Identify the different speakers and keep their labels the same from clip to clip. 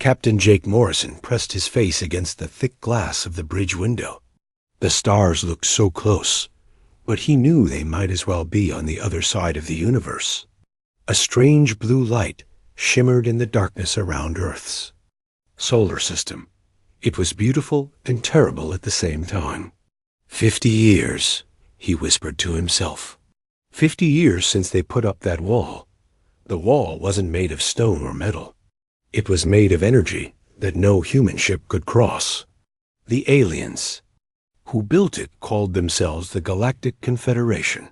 Speaker 1: Captain Jake Morrison pressed his face against the thick glass of the bridge window. The stars looked so close, but he knew they might as well be on the other side of the universe. A strange blue light shimmered in the darkness around Earth's solar system. It was beautiful and terrible at the same time. 50 years, he whispered to himself. 50 years since they put up that wall. The wall wasn't made of stone or metal. It was made of energy that no human ship could cross. The aliens who built it called themselves the Galactic Confederation.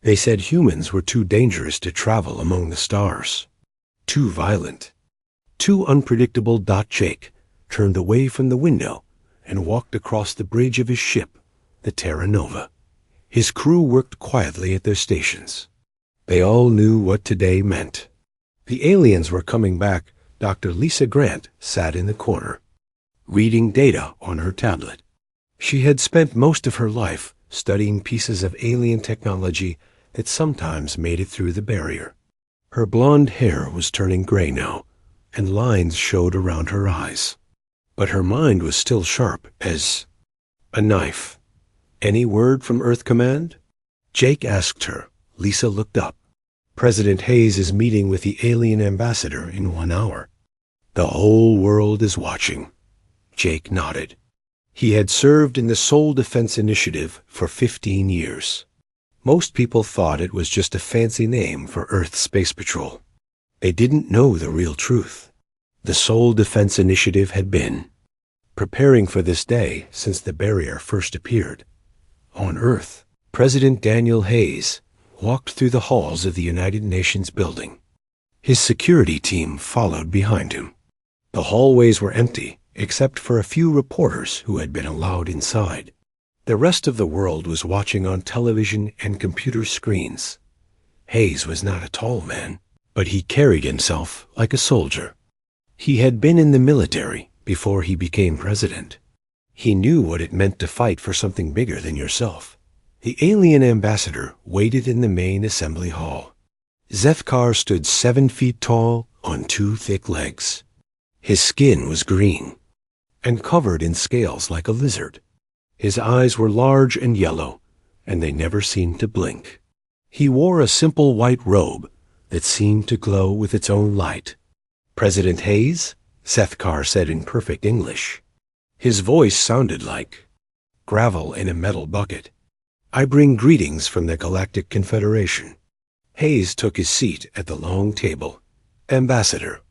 Speaker 1: They said humans were too dangerous to travel among the stars, too violent, too unpredictable. Jake turned away from the window and walked across the bridge of his ship, the Terra Nova. His crew worked quietly at their stations. They all knew what today meant. The aliens were coming back. Dr. Lisa Grant sat in the corner, reading data on her tablet. She had spent most of her life studying pieces of alien technology that sometimes made it through the barrier. Her blonde hair was turning gray now, and lines showed around her eyes. But her mind was still sharp as a knife. "Any word from Earth Command?" Jake asked her. Lisa looked up. "President Hayes is meeting with the alien ambassador in 1 hour. The whole world is watching." Jake nodded. He had served in the Soul Defense Initiative for 15 years. Most people thought it was just a fancy name for Earth Space Patrol. They didn't know the real truth. The Soul Defense Initiative had been preparing for this day since the barrier first appeared. On Earth, President Daniel Hayes walked through the halls of the United Nations building. His security team followed behind him. The hallways were empty, except for a few reporters who had been allowed inside. The rest of the world was watching on television and computer screens. Hayes was not a tall man, but he carried himself like a soldier. He had been in the military before he became president. He knew what it meant to fight for something bigger than yourself. The alien ambassador waited in the main assembly hall. Zethkar stood 7 feet tall on 2 thick legs. His skin was green and covered in scales like a lizard. His eyes were large and yellow, and they never seemed to blink. He wore a simple white robe that seemed to glow with its own light. "President Hayes?" Zethkar said in perfect English. His voice sounded like gravel in a metal bucket. "I bring greetings from the Galactic Confederation." Hayes took his seat at the long table. "Ambassador,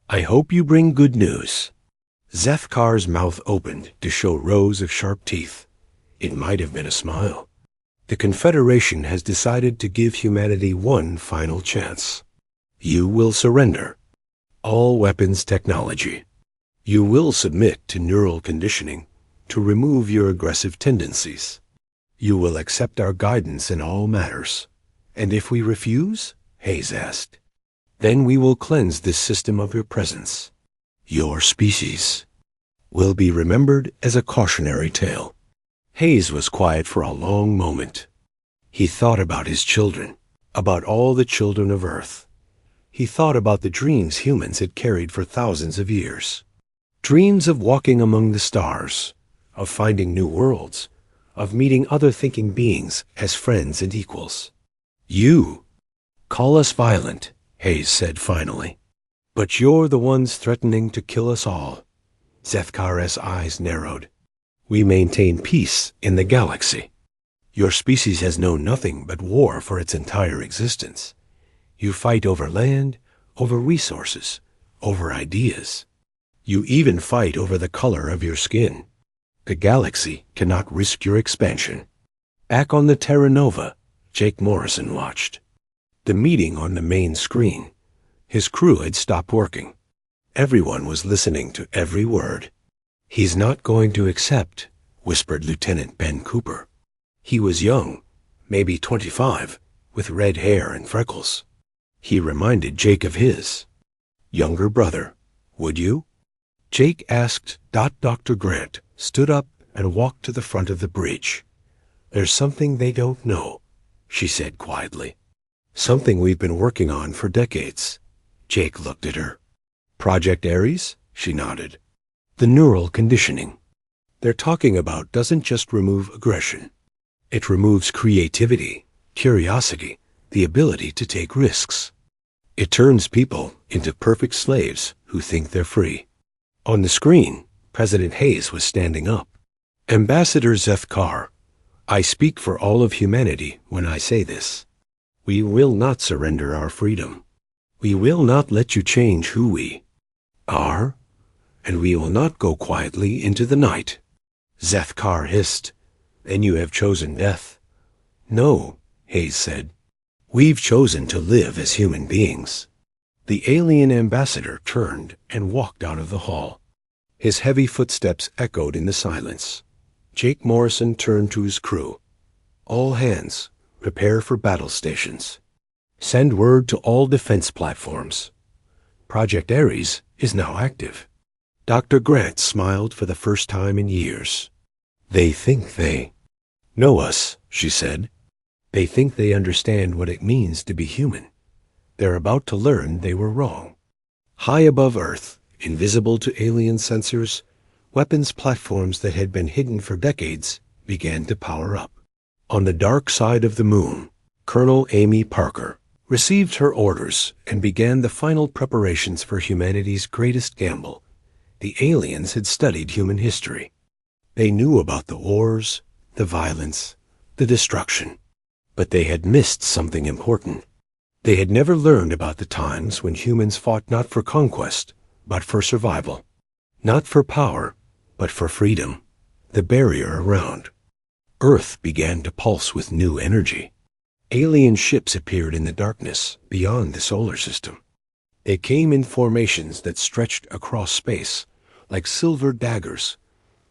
Speaker 1: I hope you bring good news." Zethkar's mouth opened to show rows of sharp teeth. It might have been a smile. "The Confederation has decided to give humanity one final chance. You will surrender all weapons technology. You will submit to neural conditioning to remove your aggressive tendencies. You will accept our guidance in all matters. And if we refuse?" Hayes asked. "Then we will cleanse this system of your presence. Your species will be remembered as a cautionary tale." Hayes was quiet for a long moment. He thought about his children, about all the children of Earth. He thought about the dreams humans had carried for thousands of years. Dreams of walking among the stars, of finding new worlds, of meeting other thinking beings as friends and equals. "You call us violent," Hayes said finally, "but you're the ones threatening to kill us all." Zethkar's eyes narrowed. "We maintain peace in the galaxy. Your species has known nothing but war for its entire existence. You fight over land, over resources, over ideas. You even fight over the color of your skin. The galaxy cannot risk your expansion." Back on the Terra Nova, Jake Morrison watched the meeting on the main screen. His crew had stopped working. Everyone was listening to every word. "He's not going to accept," whispered Lieutenant Ben Cooper. He was young, maybe 25, with red hair and freckles. He reminded Jake of his younger brother. "Would you?" Jake asked. Dr. Grant stood up and walked to the front of the bridge. "There's something they don't know," she said quietly. "Something we've been working on for decades." Jake looked at her. "Project Ares?" She nodded. The neural conditioning they're talking about doesn't just remove aggression. It removes creativity, curiosity, the ability to take risks. It turns people into perfect slaves who think they're free. On the screen, President Hayes was standing up. Ambassador Zethkar, I speak for all of humanity when I say this. We will not surrender our freedom. We will not let you change who we are, and we will not go quietly into the night. Zethkar hissed, Then you have chosen death. No, Hayes said. We've chosen to live as human beings. The alien ambassador turned and walked out of the hall. His heavy footsteps echoed in the silence. Jake Morrison turned to his crew. All hands, prepare for battle stations. Send word to all defense platforms. Project Ares is now active. Dr. Grant smiled for the first time in years. They think they know us, she said. They think they understand what it means to be human. They're about to learn they were wrong. High above Earth, invisible to alien sensors, weapons platforms that had been hidden for decades began to power up. On the dark side of the moon, Colonel Amy Parker received her orders and began the final preparations for humanity's greatest gamble. The aliens had studied human history. They knew about the wars, the violence, the destruction. But they had missed something important. They had never learned about the times when humans fought not for conquest, but for survival. Not for power, but for freedom. The barrier around Earth began to pulse with new energy. Alien ships appeared in the darkness beyond the solar system. They came in formations that stretched across space, like silver daggers,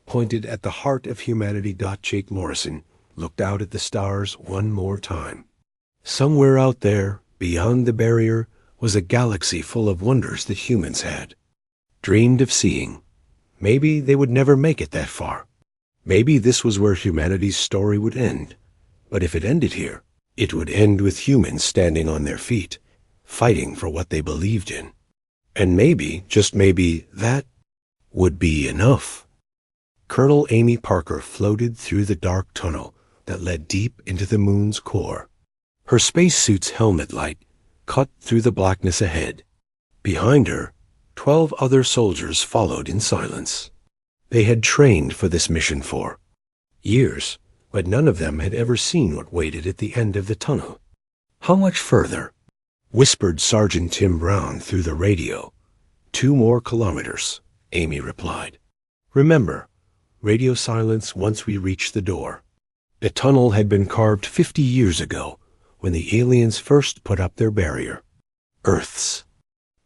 Speaker 1: pointed at the heart of humanity. Jake Morrison looked out at the stars one more time. Somewhere out there, beyond the barrier, was a galaxy full of wonders that humans had dreamed of seeing. Maybe they would never make it that far. Maybe this was where humanity's story would end. But if it ended here, it would end with humans standing on their feet, fighting for what they believed in. And maybe, just maybe, that would be enough. Colonel Amy Parker floated through the dark tunnel that led deep into the moon's core. Her spacesuit's helmet light cut through the blackness ahead. Behind her, 12 other soldiers followed in silence. They had trained for this mission for years, but none of them had ever seen what waited at the end of the tunnel. How much further? Whispered Sergeant Tim Brown through the radio. 2 more kilometers, Amy replied. Remember, radio silence once we reach the door. The tunnel had been carved 50 years ago, when the aliens first put up their barrier. Earth's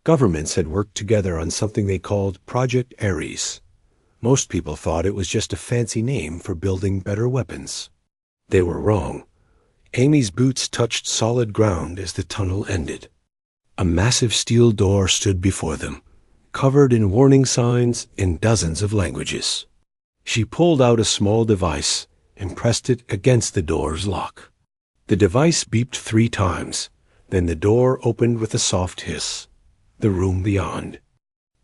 Speaker 1: governments had worked together on something they called Project Ares. Most people thought it was just a fancy name for building better weapons. They were wrong. Amy's boots touched solid ground as the tunnel ended. A massive steel door stood before them, covered in warning signs in dozens of languages. She pulled out a small device and pressed it against the door's lock. The device beeped 3 times, then the door opened with a soft hiss. The room beyond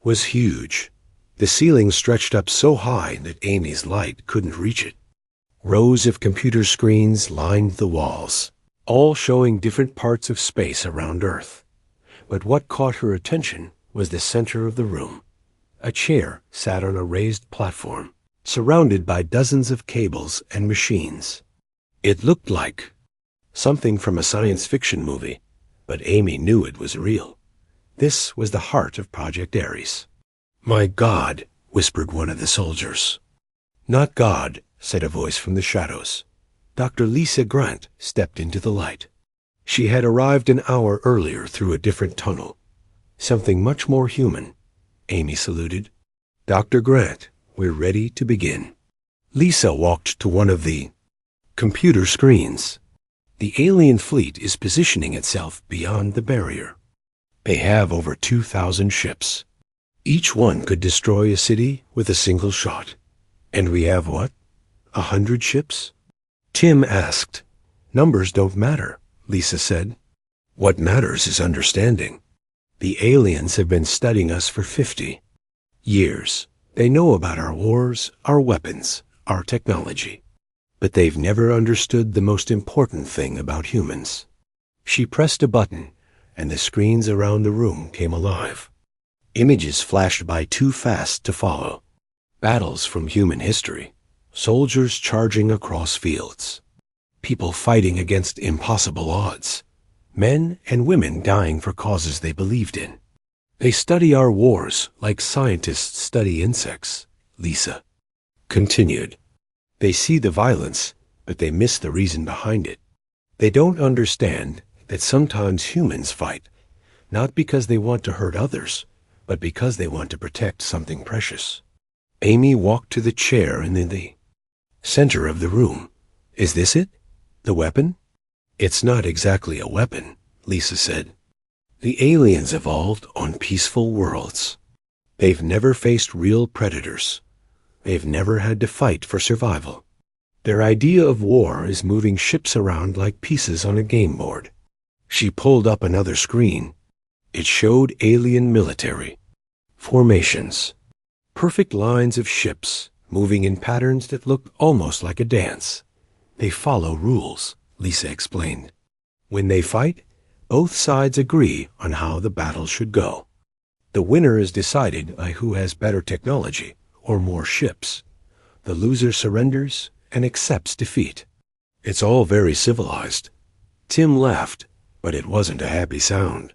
Speaker 1: was huge. The ceiling stretched up so high that Amy's light couldn't reach it. Rows of computer screens lined the walls, all showing different parts of space around Earth. But what caught her attention was the center of the room. A chair sat on a raised platform, surrounded by dozens of cables and machines. It looked like something from a science fiction movie, but Amy knew it was real. This was the heart of Project Ares. My God, whispered one of the soldiers. Not God, said a voice from the shadows. Dr. Lisa Grant stepped into the light. She had arrived an hour earlier through a different tunnel. Something much more human. Amy saluted. Dr. Grant, we're ready to begin. Lisa walked to one of the computer screens. The alien fleet is positioning itself beyond the barrier. They have over 2,000 ships. Each one could destroy a city with a single shot. And we have what? 100 ships? Tim asked. Numbers don't matter, Lisa said. What matters is understanding. The aliens have been studying us for 50. Years. They know about our wars, our weapons, our technology. But they've never understood the most important thing about humans. She pressed a button, and the screens around the room came alive. Images flashed by too fast to follow. Battles from human history. Soldiers charging across fields. People fighting against impossible odds. Men and women dying for causes they believed in. They study our wars like scientists study insects, Lisa continued. They see the violence, but they miss the reason behind it. They don't understand that sometimes humans fight, not because they want to hurt others, but because they want to protect something precious. Amy walked to the chair in the center of the room. Is this it? The weapon? It's not exactly a weapon, Lisa said. The aliens evolved on peaceful worlds. They've never faced real predators. They've never had to fight for survival. Their idea of war is moving ships around like pieces on a game board. She pulled up another screen. It showed alien military. Formations. Perfect lines of ships, moving in patterns that look almost like a dance. They follow rules, Lisa explained. When they fight, both sides agree on how the battle should go. The winner is decided by who has better technology or more ships. The loser surrenders and accepts defeat. It's all very civilized. Tim laughed, but it wasn't a happy sound.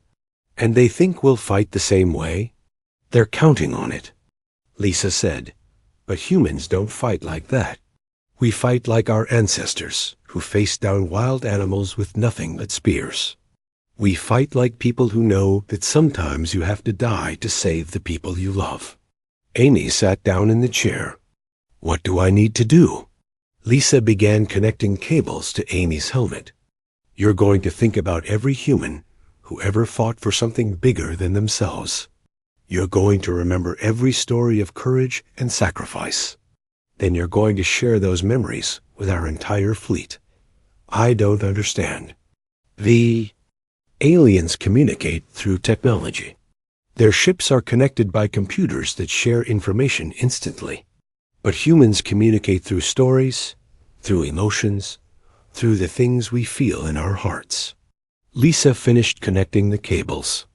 Speaker 1: And they think we'll fight the same way? They're counting on it, Lisa said. But humans don't fight like that. We fight like our ancestors, who faced down wild animals with nothing but spears. We fight like people who know that sometimes you have to die to save the people you love. Amy sat down in the chair. What do I need to do? Lisa began connecting cables to Amy's helmet. You're going to think about every human who ever fought for something bigger than themselves. You're going to remember every story of courage and sacrifice. Then you're going to share those memories with our entire fleet. I don't understand. The aliens communicate through technology. Their ships are connected by computers that share information instantly. But humans communicate through stories, through emotions, through the things we feel in our hearts. Lisa finished connecting the cables.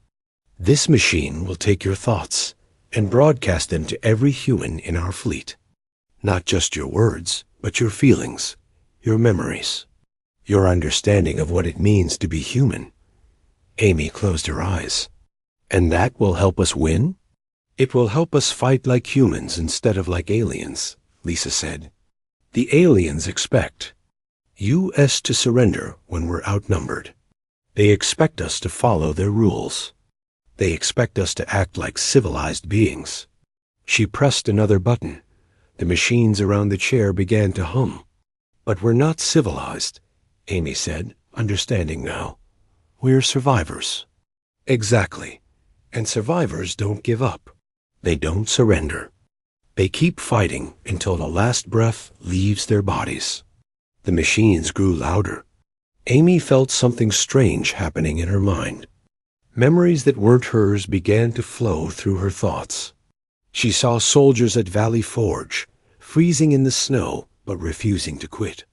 Speaker 1: This machine will take your thoughts and broadcast them to every human in our fleet. Not just your words, but your feelings, your memories, your understanding of what it means to be human. Amy closed her eyes. And that will help us win? It will help us fight like humans instead of like aliens, Lisa said. The aliens expect us to surrender when we're outnumbered. They expect us to follow their rules. They expect us to act like civilized beings. She pressed another button. The machines around the chair began to hum. But we're not civilized, Amy said, understanding now. We're survivors. Exactly. And survivors don't give up. They don't surrender. They keep fighting until the last breath leaves their bodies. The machines grew louder. Amy felt something strange happening in her mind. Memories that weren't hers began to flow through her thoughts. She saw soldiers at Valley Forge, freezing in the snow but refusing to quit.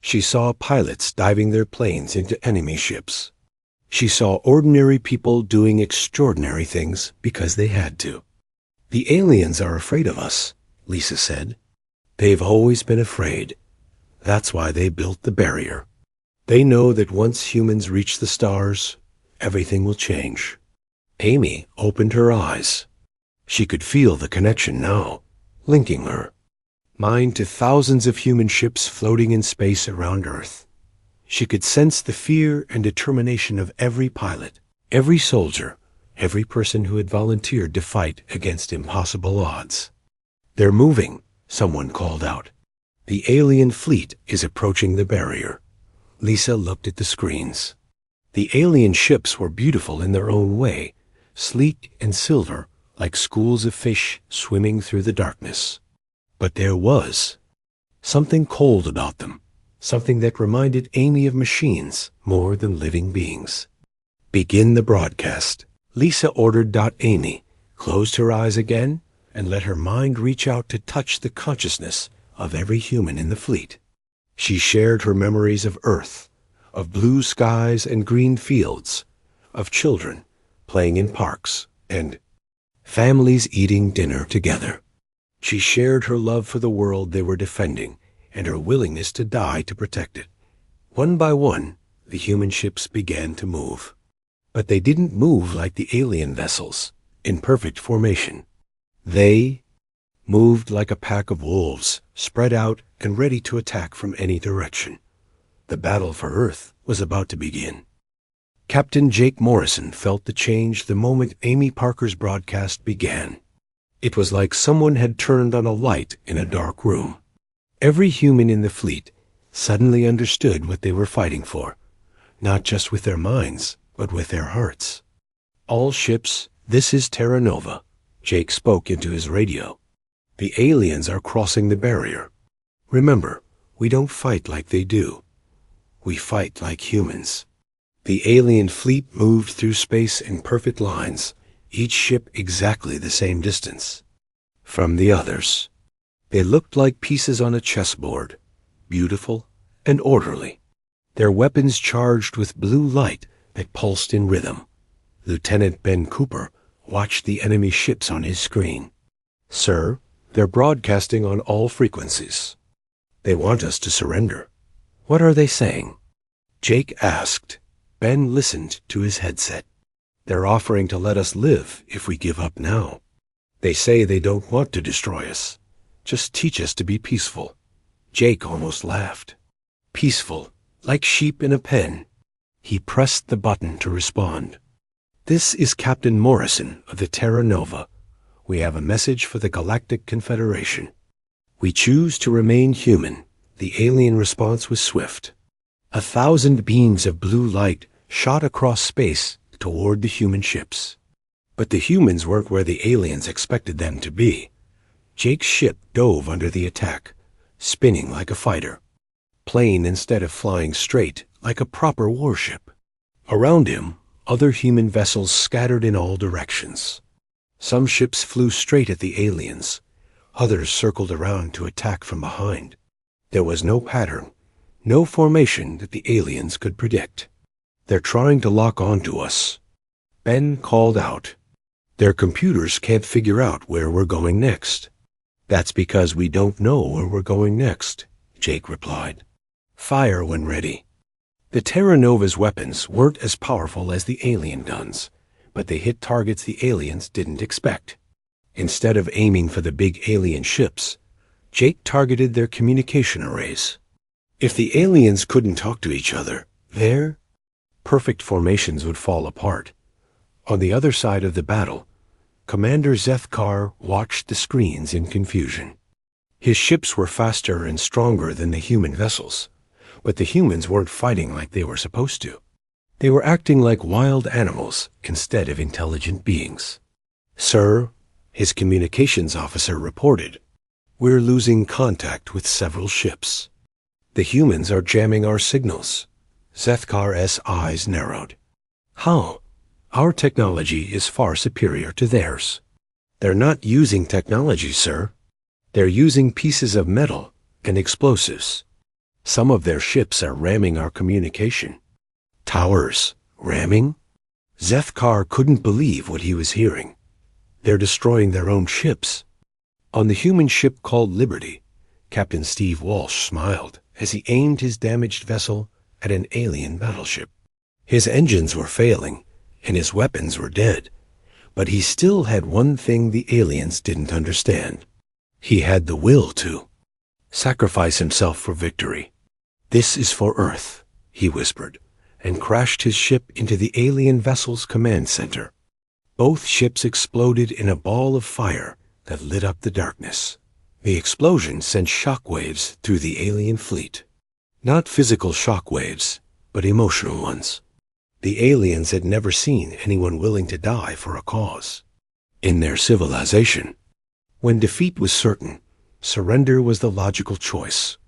Speaker 1: She saw pilots diving their planes into enemy ships. She saw ordinary people doing extraordinary things because they had to. The aliens are afraid of us, Lisa said. They've always been afraid. That's why they built the barrier. They know that once humans reach the stars, everything will change. Amy opened her eyes. She could feel the connection now, linking her mind to thousands of human ships floating in space around Earth. She could sense the fear and determination of every pilot, every soldier, every person who had volunteered to fight against impossible odds. They're moving, someone called out. The alien fleet is approaching the barrier. Lisa looked at the screens. The alien ships were beautiful in their own way, sleek and silver, like schools of fish swimming through the darkness. But there was something cold about them, something that reminded Amy of machines more than living beings. Begin the broadcast, Lisa ordered. Amy closed her eyes again and let her mind reach out to touch the consciousness of every human in the fleet. She shared her memories of Earth, of blue skies and green fields, of children playing in parks, and families eating dinner together. She shared her love for the world they were defending and her willingness to die to protect it. One by one, the human ships began to move. But they didn't move like the alien vessels, in perfect formation. They moved like a pack of wolves, spread out and ready to attack from any direction. The battle for Earth was about to begin. Captain Jake Morrison felt the change the moment Amy Parker's broadcast began. It was like someone had turned on a light in a dark room. Every human in the fleet suddenly understood what they were fighting for, not just with their minds, but with their hearts. All ships, this is Terra Nova, Jake spoke into his radio. The aliens are crossing the barrier. Remember, we don't fight like they do. We fight like humans. The alien fleet moved through space in perfect lines, each ship exactly the same distance from the others. They looked like pieces on a chessboard, beautiful and orderly. Their weapons charged with blue light that pulsed in rhythm. Lieutenant Ben Cooper watched the enemy ships on his screen. "Sir, they're broadcasting on all frequencies. They want us to surrender." "What are they saying?" Jake asked. Ben listened to his headset. "They're offering to let us live if we give up now. They say they don't want to destroy us. Just teach us to be peaceful." Jake almost laughed. Peaceful, like sheep in a pen. He pressed the button to respond. "This is Captain Morrison of the Terra Nova. We have a message for the Galactic Confederation. We choose to remain human." The alien response was swift. 1,000 beams of blue light shot across space toward the human ships. But the humans weren't where the aliens expected them to be. Jake's ship dove under the attack, spinning like a fighter. Plane instead of flying straight like a proper warship. Around him, other human vessels scattered in all directions. Some ships flew straight at the aliens. Others circled around to attack from behind. There was no pattern, no formation that the aliens could predict. "They're trying to lock onto us," Ben called out. "Their computers can't figure out where we're going next." "That's because we don't know where we're going next," Jake replied. "Fire when ready." The Terra Nova's weapons weren't as powerful as the alien guns, but they hit targets the aliens didn't expect. Instead of aiming for the big alien ships, Jake targeted their communication arrays. If the aliens couldn't talk to each other, their perfect formations would fall apart. On the other side of the battle, Commander Zethkar watched the screens in confusion. His ships were faster and stronger than the human vessels, but the humans weren't fighting like they were supposed to. They were acting like wild animals instead of intelligent beings. "Sir," his communications officer reported, "we're losing contact with several ships. The humans are jamming our signals." Zethkar's eyes narrowed. "How? Our technology is far superior to theirs." "They're not using technology, sir. They're using pieces of metal and explosives. Some of their ships are ramming our communication." "Towers? Ramming?" Zethkar couldn't believe what he was hearing. "They're destroying their own ships." On the human ship called Liberty, Captain Steve Walsh smiled as he aimed his damaged vessel at an alien battleship. His engines were failing, and his weapons were dead, but he still had one thing the aliens didn't understand. He had the will to sacrifice himself for victory. "This is for Earth," he whispered, and crashed his ship into the alien vessel's command center. Both ships exploded in a ball of fire that lit up the darkness. The explosion sent shockwaves through the alien fleet. Not physical shockwaves, but emotional ones. The aliens had never seen anyone willing to die for a cause. In their civilization, when defeat was certain, surrender was the logical choice.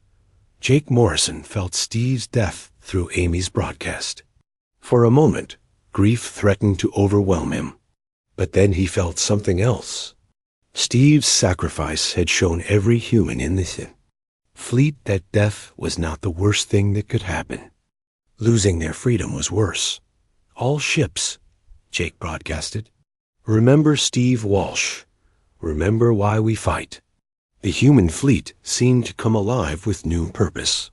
Speaker 1: Jake Morrison felt Steve's death through Amy's broadcast. For a moment, grief threatened to overwhelm him. But then he felt something else. Steve's sacrifice had shown every human in this fleet that death was not the worst thing that could happen. Losing their freedom was worse. All ships, Jake broadcasted. Remember Steve Walsh. Remember why we fight. The human fleet seemed to come alive with new purpose.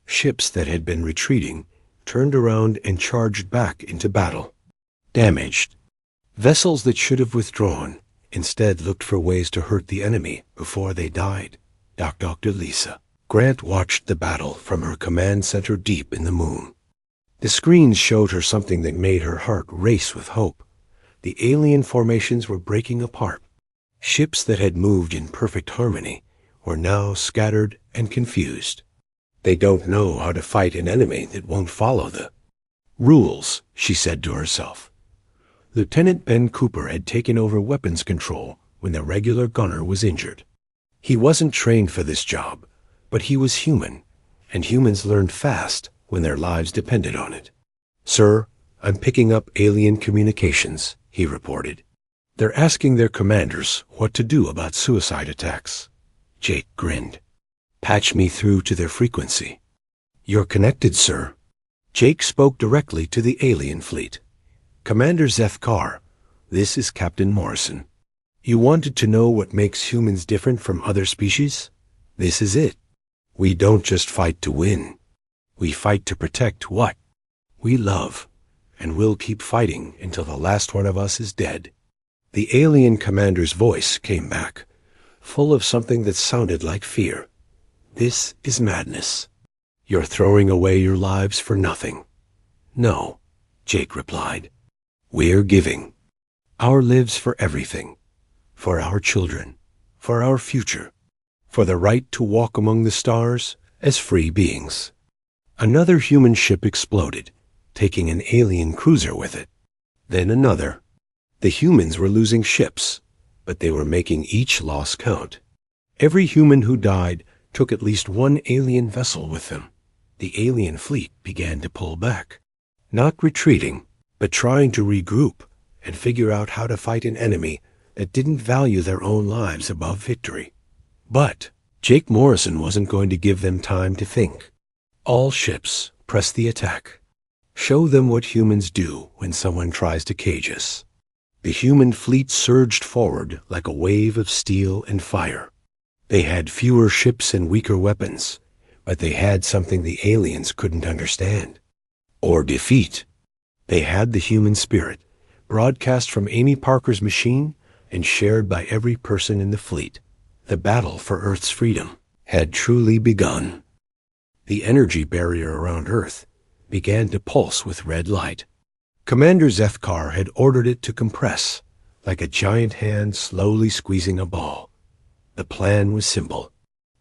Speaker 1: Ships that had been retreating turned around and charged back into battle. Damaged. Vessels that should have withdrawn instead looked for ways to hurt the enemy before they died. Dr. Lisa Grant watched the battle from her command center deep in the moon. The screens showed her something that made her heart race with hope. The alien formations were breaking apart. Ships that had moved in perfect harmony were now scattered and confused. They don't know how to fight an enemy that won't follow the rules, she said to herself. Lieutenant Ben Cooper had taken over weapons control when the regular gunner was injured. He wasn't trained for this job, but he was human, and humans learned fast when their lives depended on it. Sir, I'm picking up alien communications, he reported. They're asking their commanders what to do about suicide attacks. Jake grinned. Patch me through to their frequency. You're connected, sir. Jake spoke directly to the alien fleet. Commander Zethkar, this is Captain Morrison. You wanted to know what makes humans different from other species? This is it. We don't just fight to win. We fight to protect what we love, and we'll keep fighting until the last one of us is dead. The alien commander's voice came back, full of something that sounded like fear. This is madness. You're throwing away your lives for nothing. No, Jake replied. We're giving our lives for everything, for our children, for our future, for the right to walk among the stars as free beings. Another human ship exploded, taking an alien cruiser with it. Then another. The humans were losing ships, but they were making each loss count. Every human who died took at least one alien vessel with them. The alien fleet began to pull back, not retreating, but trying to regroup and figure out how to fight an enemy that didn't value their own lives above victory. But Jake Morrison wasn't going to give them time to think. All ships, press the attack. Show them what humans do when someone tries to cage us. The human fleet surged forward like a wave of steel and fire. They had fewer ships and weaker weapons, but they had something the aliens couldn't understand or defeat. They had the human spirit, broadcast from Amy Parker's machine and shared by every person in the fleet. The battle for Earth's freedom had truly begun. The energy barrier around Earth began to pulse with red light. Commander Zethkar had ordered it to compress, like a giant hand slowly squeezing a ball. The plan was simple.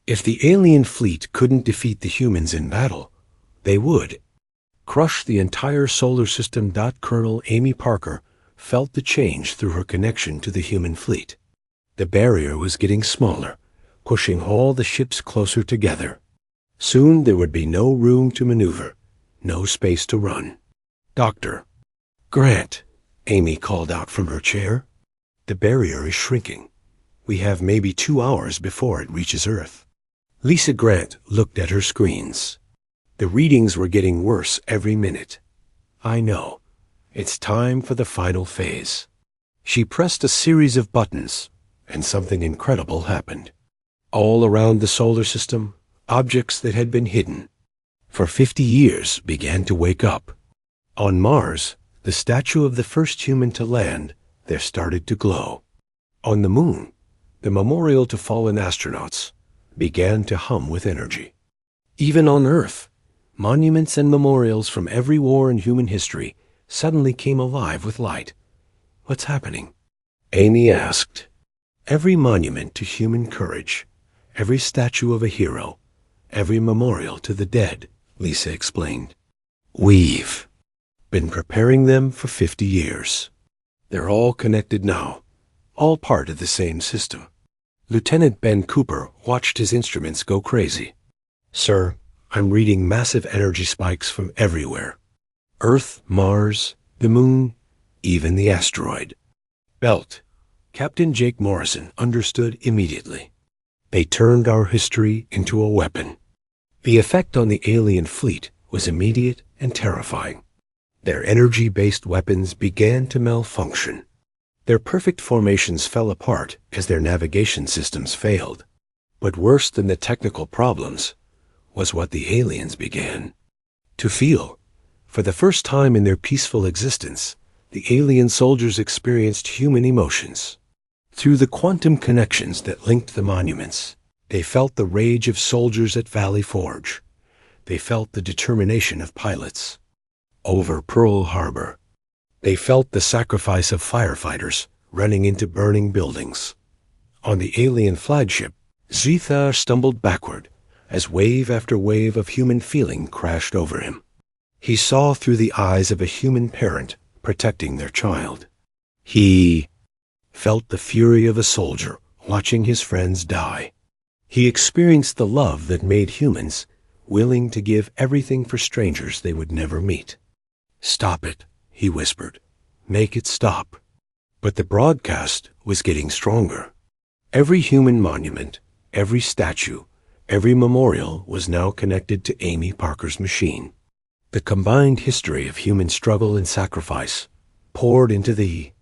Speaker 1: If the alien fleet couldn't defeat the humans in battle, they would crush the entire solar system. Colonel Amy Parker felt the change through her connection to the human fleet. The barrier was getting smaller, pushing all the ships closer together. Soon there would be no room to maneuver, no space to run. Dr. Grant, Amy called out from her chair. The barrier is shrinking. We have maybe 2 hours before it reaches Earth. Lisa Grant looked at her screens. The readings were getting worse every minute. I know. It's time for the final phase. She pressed a series of buttons, and something incredible happened. All around the solar system, objects that had been hidden for 50 years began to wake up. On Mars, the statue of the first human to land there started to glow. On the moon, the memorial to fallen astronauts began to hum with energy. Even on Earth, monuments and memorials from every war in human history suddenly came alive with light. What's happening? Amy asked. Every monument to human courage, every statue of a hero, every memorial to the dead, Lisa explained. We've been preparing them for 50 years. They're all connected now, all part of the same system. Lieutenant Ben Cooper watched his instruments go crazy. Sir, I'm reading massive energy spikes from everywhere. Earth, Mars, the moon, even the asteroid belt. Captain Jake Morrison understood immediately. They turned our history into a weapon. The effect on the alien fleet was immediate and terrifying. Their energy-based weapons began to malfunction. Their perfect formations fell apart as their navigation systems failed. But worse than the technical problems was what the aliens began to feel. For the first time in their peaceful existence, the alien soldiers experienced human emotions. Through the quantum connections that linked the monuments, they felt the rage of soldiers at Valley Forge. They felt the determination of pilots over Pearl Harbor. They felt the sacrifice of firefighters running into burning buildings. On the alien flagship, Zethar stumbled backward as wave after wave of human feeling crashed over him. He saw through the eyes of a human parent protecting their child. He felt the fury of a soldier watching his friends die. He experienced the love that made humans willing to give everything for strangers they would never meet. "Stop it," he whispered. "Make it stop." But the broadcast was getting stronger. Every human monument, every statue, every memorial was now connected to Amy Parker's machine. The combined history of human struggle and sacrifice poured into the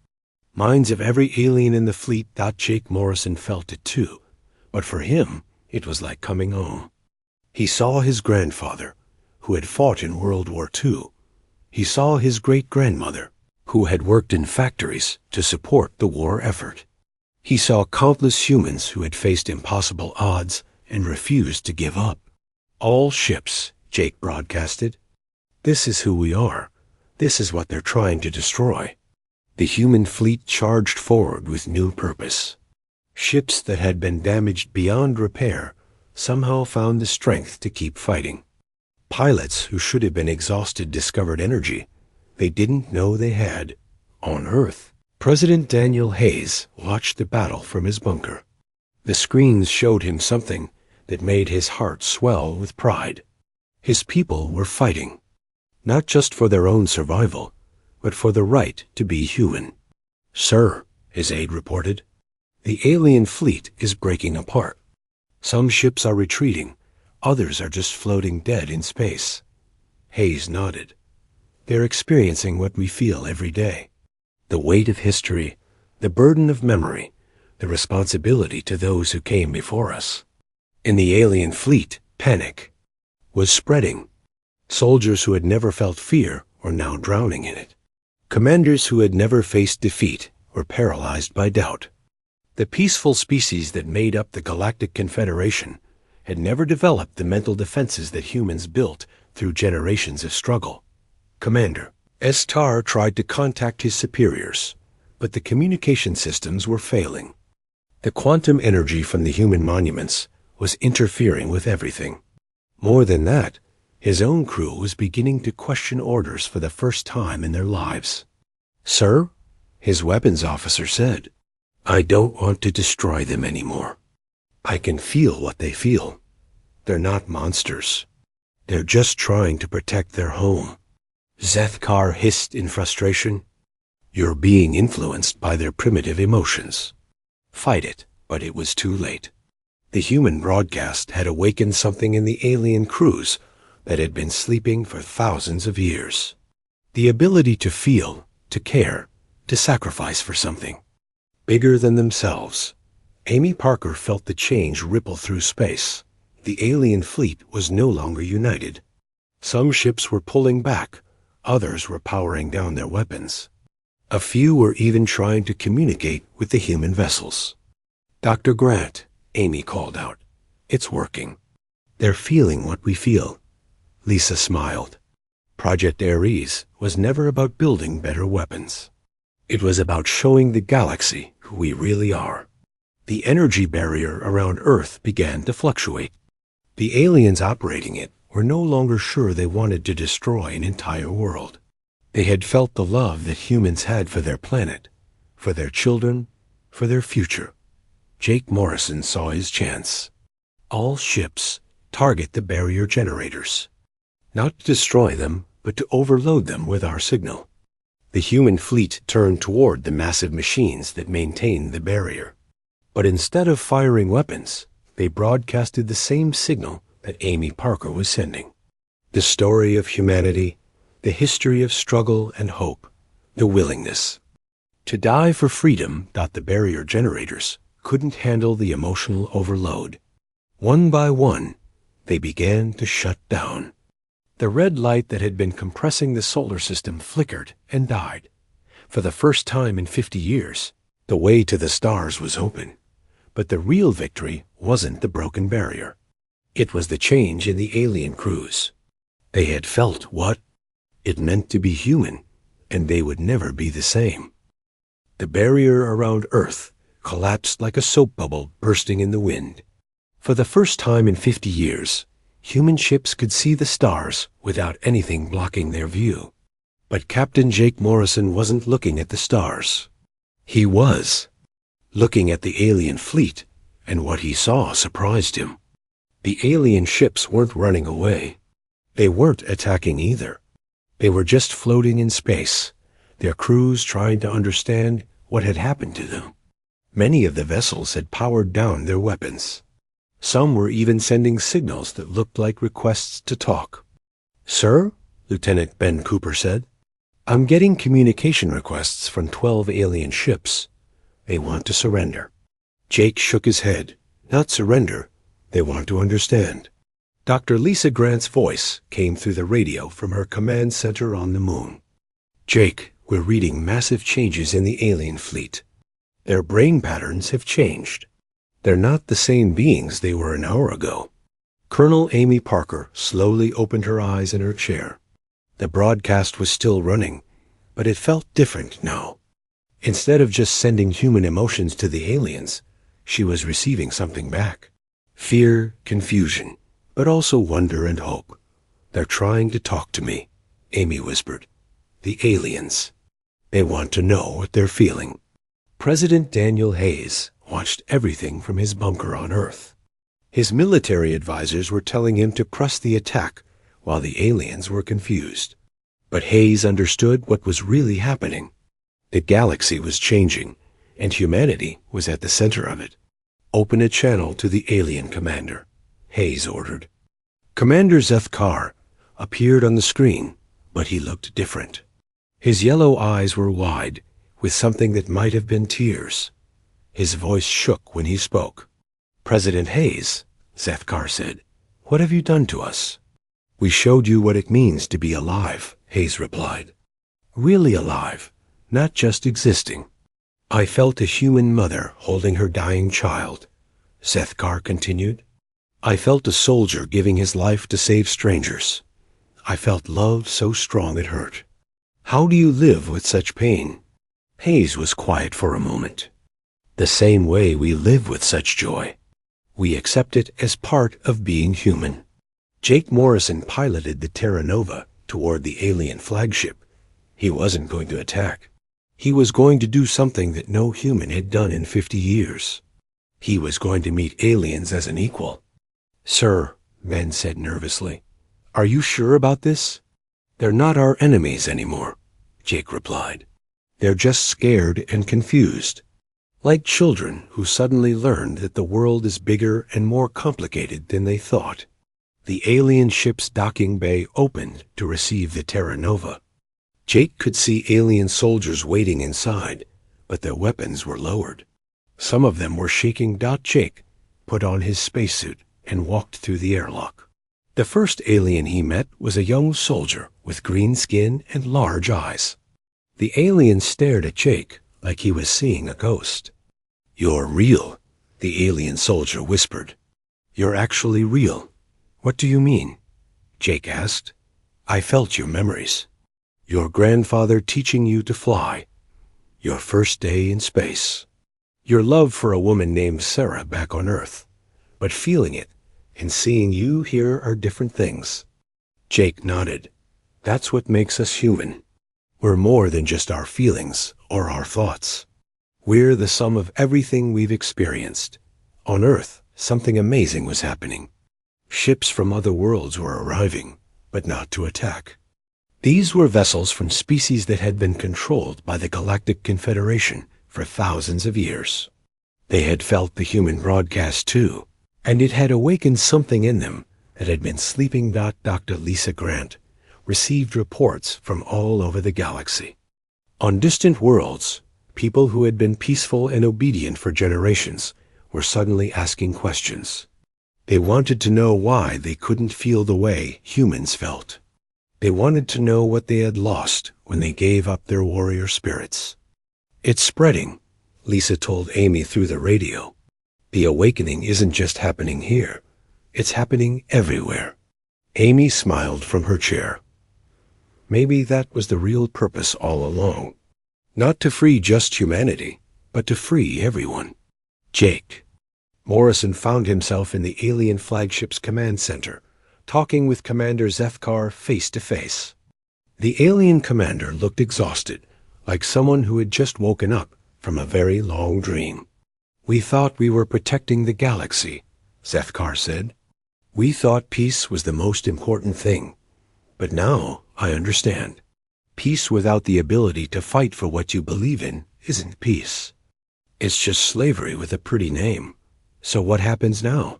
Speaker 1: minds of every alien in the fleet. Jake Morrison felt it too, but for him it was like coming home. He saw his grandfather, who had fought in World War II. He saw his great-grandmother, who had worked in factories to support the war effort. He saw countless humans who had faced impossible odds and refused to give up. "All ships," Jake broadcasted. "This is who we are. This is what they're trying to destroy." The human fleet charged forward with new purpose. Ships that had been damaged beyond repair somehow found the strength to keep fighting. Pilots who should have been exhausted discovered energy they didn't know they had. On Earth, President Daniel Hayes watched the battle from his bunker. The screens showed him something that made his heart swell with pride. His people were fighting, not just for their own survival, but for the right to be human. "Sir," his aide reported, "the alien fleet is breaking apart. Some ships are retreating, others are just floating dead in space." Hayes nodded. "They're experiencing what we feel every day. The weight of history, the burden of memory, the responsibility to those who came before us." In the alien fleet, panic was spreading. Soldiers who had never felt fear were now drowning in it. Commanders who had never faced defeat were paralyzed by doubt. The peaceful species that made up the Galactic Confederation had never developed the mental defenses that humans built through generations of struggle. Commander Estar tried to contact his superiors, but the communication systems were failing. The quantum energy from the human monuments was interfering with everything. More than that, his own crew was beginning to question orders for the first time in their lives. "Sir," his weapons officer said, "I don't want to destroy them anymore. I can feel what they feel. They're not monsters. They're just trying to protect their home." Zethkar hissed in frustration. "You're being influenced by their primitive emotions. Fight it," but it was too late. The human broadcast had awakened something in the alien crews that had been sleeping for thousands of years. The ability to feel, to care, to sacrifice for something bigger than themselves. Amy Parker felt the change ripple through space. The alien fleet was no longer united. Some ships were pulling back, others were powering down their weapons. A few were even trying to communicate with the human vessels. "Dr. Grant," Amy called out, "it's working. They're feeling what we feel." Lisa smiled. Project Ares was never about building better weapons. It was about showing the galaxy who we really are. The energy barrier around Earth began to fluctuate. The aliens operating it were no longer sure they wanted to destroy an entire world. They had felt the love that humans had for their planet, for their children, for their future. Jake Morrison saw his chance. "All ships target the barrier generators. Not to destroy them, but to overload them with our signal." The human fleet turned toward the massive machines that maintained the barrier. But instead of firing weapons, they broadcasted the same signal that Amy Parker was sending. The story of humanity, the history of struggle and hope, the willingness to die for freedom. The barrier generators couldn't handle the emotional overload. One by one, they began to shut down. The red light that had been compressing the solar system flickered and died. For the first time in 50 years, the way to the stars was open. But the real victory wasn't the broken barrier. It was the change in the alien crews. They had felt what it meant to be human, and they would never be the same. The barrier around Earth collapsed like a soap bubble bursting in the wind. For the first time in 50 years, human ships could see the stars without anything blocking their view. But Captain Jake Morrison wasn't looking at the stars. He was looking at the alien fleet, and what he saw surprised him. The alien ships weren't running away. They weren't attacking either. They were just floating in space, their crews trying to understand what had happened to them. Many of the vessels had powered down their weapons. Some were even sending signals that looked like requests to talk. "Sir," Lieutenant Ben Cooper said, "I'm getting communication requests from 12 alien ships. They want to surrender." Jake shook his head. "Not surrender. They want to understand." Dr. Lisa Grant's voice came through the radio from her command center on the moon. "Jake, we're reading massive changes in the alien fleet. Their brain patterns have changed. They're not the same beings they were an hour ago." Colonel Amy Parker slowly opened her eyes in her chair. The broadcast was still running, but it felt different now. Instead of just sending human emotions to the aliens, she was receiving something back. Fear, confusion, but also wonder and hope. "They're trying to talk to me," Amy whispered. "The aliens. They want to know what they're feeling." President Daniel Hayes watched everything from his bunker on Earth. His military advisors were telling him to press the attack while the aliens were confused. But Hayes understood what was really happening. The galaxy was changing, and humanity was at the center of it. "Open a channel to the alien commander," Hayes ordered. Commander Zethkar appeared on the screen, but he looked different. His yellow eyes were wide, with something that might have been tears. His voice shook when he spoke. "President Hayes," Zethkar said, "what have you done to us?" "We showed you what it means to be alive," Hayes replied. "Really alive, not just existing." "I felt a human mother holding her dying child," Zethkar continued. "I felt a soldier giving his life to save strangers. I felt love so strong it hurt. How do you live with such pain?" Hayes was quiet for a moment. "The same way we live with such joy. We accept it as part of being human." Jake Morrison piloted the Terra Nova toward the alien flagship. He wasn't going to attack. He was going to do something that no human had done in 50 years. He was going to meet aliens as an equal. "Sir," Ben said nervously, "are you sure about this?" "They're not our enemies anymore," Jake replied. "They're just scared and confused, like children who suddenly learned that the world is bigger and more complicated than they thought." The alien ship's docking bay opened to receive the Terra Nova. Jake could see alien soldiers waiting inside, but their weapons were lowered. Some of them were shaking. Jake put on his spacesuit and walked through the airlock. The first alien he met was a young soldier with green skin and large eyes. The alien stared at Jake like he was seeing a ghost. "You're real," the alien soldier whispered. "You're actually real." "What do you mean?" Jake asked. "I felt your memories. Your grandfather teaching you to fly. Your first day in space. Your love for a woman named Sarah back on Earth. But feeling it and seeing you here are different things." Jake nodded. "That's what makes us human. We're more than just our feelings or our thoughts. We're the sum of everything we've experienced. On Earth, something amazing was happening. Ships from other worlds were arriving, but not to attack. These were vessels from species that had been controlled by the Galactic Confederation for thousands of years. They had felt the human broadcast too, and it had awakened something in them that had been sleeping. Dr. Lisa Grant received reports from all over the galaxy. On distant worlds, people who had been peaceful and obedient for generations were suddenly asking questions. They wanted to know why they couldn't feel the way humans felt. They wanted to know what they had lost when they gave up their warrior spirits. "It's spreading," Lisa told Amy through the radio. "The awakening isn't just happening here. It's happening everywhere." Amy smiled from her chair. Maybe that was the real purpose all along. Not to free just humanity, but to free everyone. Jake. Morrison found himself in the alien flagship's command center, talking with Commander Zethkar face to face. The alien commander looked exhausted, like someone who had just woken up from a very long dream. "We thought we were protecting the galaxy," Zethkar said. "We thought peace was the most important thing. But now I understand. Peace without the ability to fight for what you believe in isn't peace. It's just slavery with a pretty name. So what happens now?"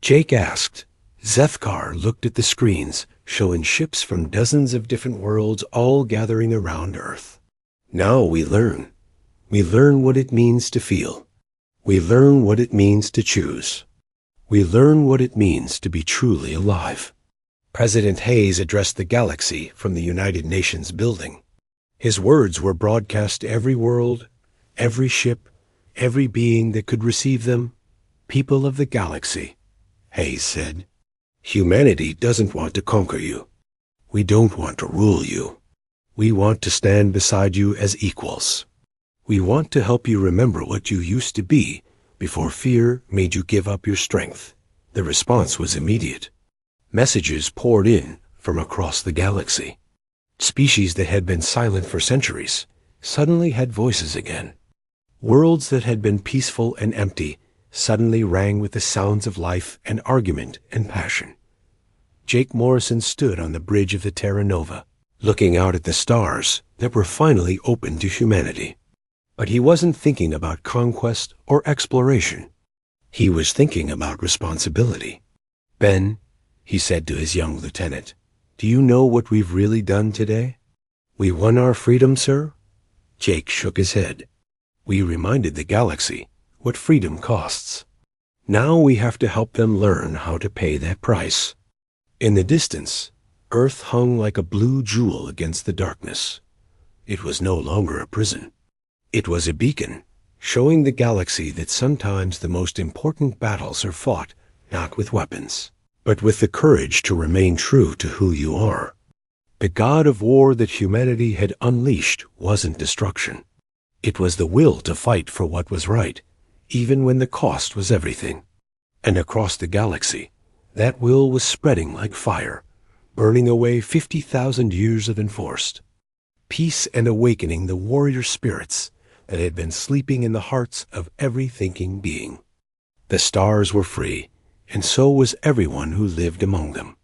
Speaker 1: Jake asked. Zethkar looked at the screens, showing ships from dozens of different worlds all gathering around Earth. "Now we learn. We learn what it means to feel. We learn what it means to choose. We learn what it means to be truly alive." President Hayes addressed the galaxy from the United Nations building. His words were broadcast to every world, every ship, every being that could receive them. "People of the galaxy," Hayes said, "humanity doesn't want to conquer you. We don't want to rule you. We want to stand beside you as equals. We want to help you remember what you used to be before fear made you give up your strength." The response was immediate. Messages poured in from across the galaxy. Species that had been silent for centuries suddenly had voices again. Worlds that had been peaceful and empty suddenly rang with the sounds of life and argument and passion. Jake Morrison stood on the bridge of the Terra Nova, looking out at the stars that were finally open to humanity. But he wasn't thinking about conquest or exploration. He was thinking about responsibility. "Ben," he said to his young lieutenant, "do you know what we've really done today?" "We won our freedom, sir?" Jake shook his head. "We reminded the galaxy what freedom costs. Now we have to help them learn how to pay that price." In the distance, Earth hung like a blue jewel against the darkness. It was no longer a prison. It was a beacon, showing the galaxy that sometimes the most important battles are fought not with weapons, but with the courage to remain true to who you are. The god of war that humanity had unleashed wasn't destruction. It was the will to fight for what was right, even when the cost was everything. And across the galaxy, that will was spreading like fire, burning away 50,000 years of enforced peace and awakening the warrior spirits that had been sleeping in the hearts of every thinking being. The stars were free, and so was everyone who lived among them.